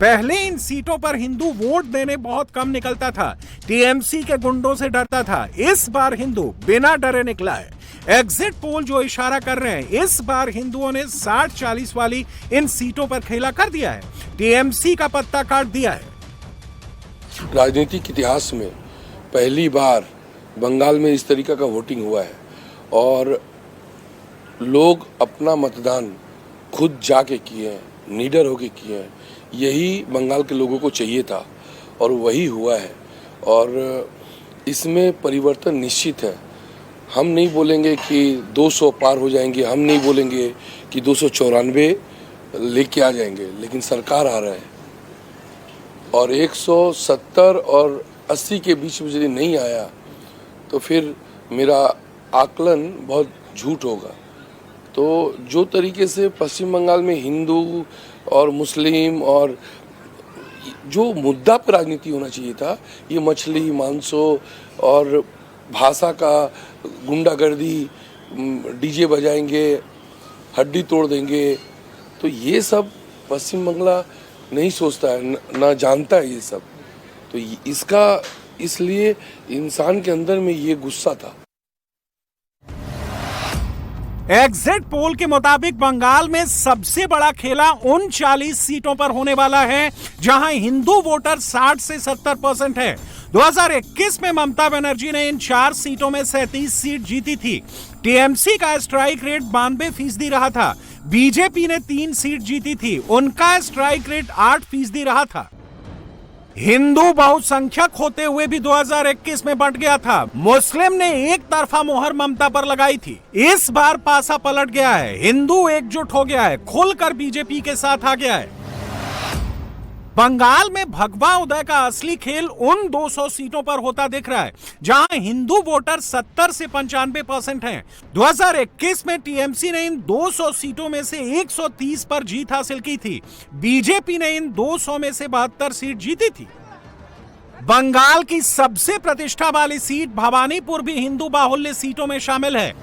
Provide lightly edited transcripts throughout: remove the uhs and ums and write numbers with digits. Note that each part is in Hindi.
पहले इन सीटों पर हिंदू वोट देने बहुत कम निकलता था, टीएमसी के गुंडों से डरता था। इस बार हिंदू बिना डरे निकला है। एग्जिट पोल जो इशारा कर रहे हैं, इस बार हिंदुओं ने 60-40 वाली इन सीटों पर खेला कर दिया है, टीएमसी का पत्ता काट दिया है। राजनीतिक इतिहास में पहली बार बंगाल में इस तरीके का वोटिंग हुआ है और लोग अपना मतदान खुद जाके किए हैं, निडर होके किए हैं। यही बंगाल के लोगों को चाहिए था और वही हुआ है और इसमें परिवर्तन निश्चित है। हम नहीं बोलेंगे कि 200 पार हो जाएंगे, हम नहीं बोलेंगे कि 294 लेके आ जाएंगे, लेकिन सरकार आ रहा है और 170 और 80 के बीच में यदि नहीं आया तो फिर मेरा आकलन बहुत झूठ होगा। तो जो तरीके से पश्चिम बंगाल में हिंदू और मुस्लिम और जो मुद्दा पर राजनीति होना चाहिए था, ये मछली मांसो और भाषा का गुंडागर्दी, डीजे बजाएंगे, हड्डी तोड़ देंगे, तो ये सब पश्चिम बंगाल नहीं सोचता है, ना जानता है ये सब। तो इसका इसलिए इंसान के अंदर में ये गुस्सा था। एग्जिट पोल के मुताबिक बंगाल में सबसे बड़ा खेला उन 40 सीटों पर होने वाला है जहां हिंदू वोटर 60 से 70% है। 2021 में ममता बनर्जी ने इन 4 सीटों में 37 सीट जीती थी। टीएमसी का स्ट्राइक रेट 92% रहा था। बीजेपी ने 3 सीट जीती थी, उनका स्ट्राइक रेट 8% रहा था। हिंदू बहुसंख्यक होते हुए भी 2021 में बंट गया था। मुस्लिम ने एक तरफा मोहर ममता पर लगाई थी। इस बार पासा पलट गया है, हिंदू एकजुट हो गया है, खुलकर बीजेपी के साथ आ गया है। बंगाल में भगवा उदय का असली खेल उन 200 सीटों पर होता दिख रहा है जहां हिंदू वोटर 70 से 95% हैं। 2021 में टीएमसी ने इन 200 सीटों में से 130 पर जीत हासिल की थी। बीजेपी ने इन 200 में से 72 सीट जीती थी। बंगाल की सबसे प्रतिष्ठा वाली सीट भवानीपुर भी हिंदू बाहुल्य सीटों में शामिल है।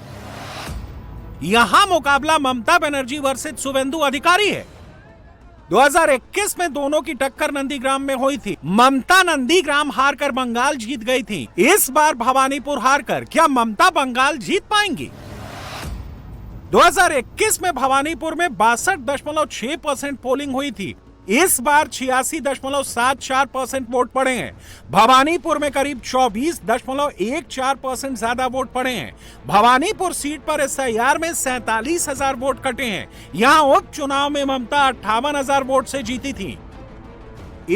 यहां मुकाबला ममता बनर्जी वर्सेस शुवेंदु अधिकारी है। 2021 में दोनों की टक्कर नंदीग्राम में हुई थी। ममता नंदीग्राम हारकर बंगाल जीत गई थी। इस बार भवानीपुर हारकर क्या ममता बंगाल जीत पाएंगी? 2021 में भवानीपुर में 62.6% पोलिंग हुई थी। इस बार 86.74% वोट पड़े हैं। भवानीपुर में करीब 24.14% ज्यादा वोट पड़े हैं। भवानीपुर सीट पर एसआईआर में 47,000 वोट कटे हैं। यहां उपचुनाव में ममता 58,000 वोट से जीती थी।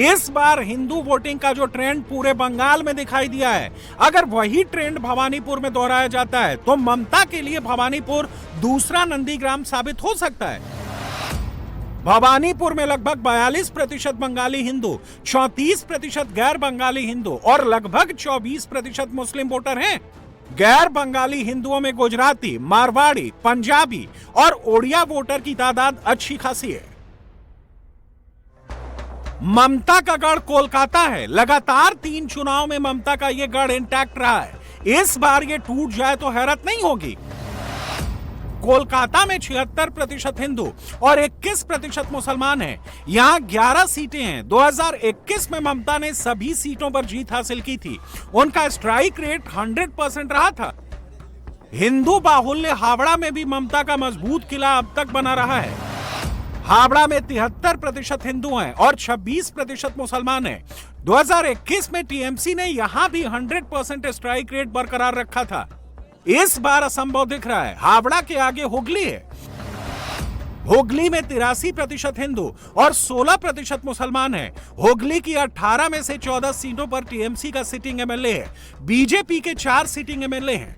इस बार हिंदू वोटिंग का जो ट्रेंड पूरे बंगाल में दिखाई दिया है, अगर वही ट्रेंड भवानीपुर में दोहराया जाता है तो ममता के लिए भवानीपुर दूसरा नंदीग्राम साबित हो सकता है। भवानीपुर में लगभग 42% बंगाली हिंदू, 34% गैर बंगाली हिंदू और लगभग 24% मुस्लिम वोटर हैं। गैर बंगाली हिंदुओं में गुजराती, मारवाड़ी, पंजाबी और ओडिया वोटर की तादाद अच्छी खासी है। ममता का गढ़ कोलकाता है। लगातार 3 चुनाव में ममता का यह गढ़ इंटैक्ट रहा है। इस बार यह टूट जाए तो हैरत नहीं होगी। कोलकाता में 76% हिंदू और 21% मुसलमान हैं। यहां 11 सीटें हैं। 2021 में ममता ने सभी सीटों पर जीत हासिल की थी। उनका स्ट्राइक रेट 100% रहा था। हिंदू बाहुल्य हावड़ा में भी ममता का मजबूत किला अब तक बना रहा है। हावड़ा में 73% हिंदू हैं और 26% मुसलमान हैं। 2021 में टीएमसी ने यहां भी 100% स्ट्राइक रेट बरकरार रखा था। इस बार असंभव दिख रहा है। हावड़ा के आगे हुगली है। हुगली में 83% हिंदू और 16% मुसलमान हैं। हुगली की 18 में से 14 सीटों पर टीएमसी का सिटिंग एमएलए है। बीजेपी के 4 सिटिंग एमएलए हैं।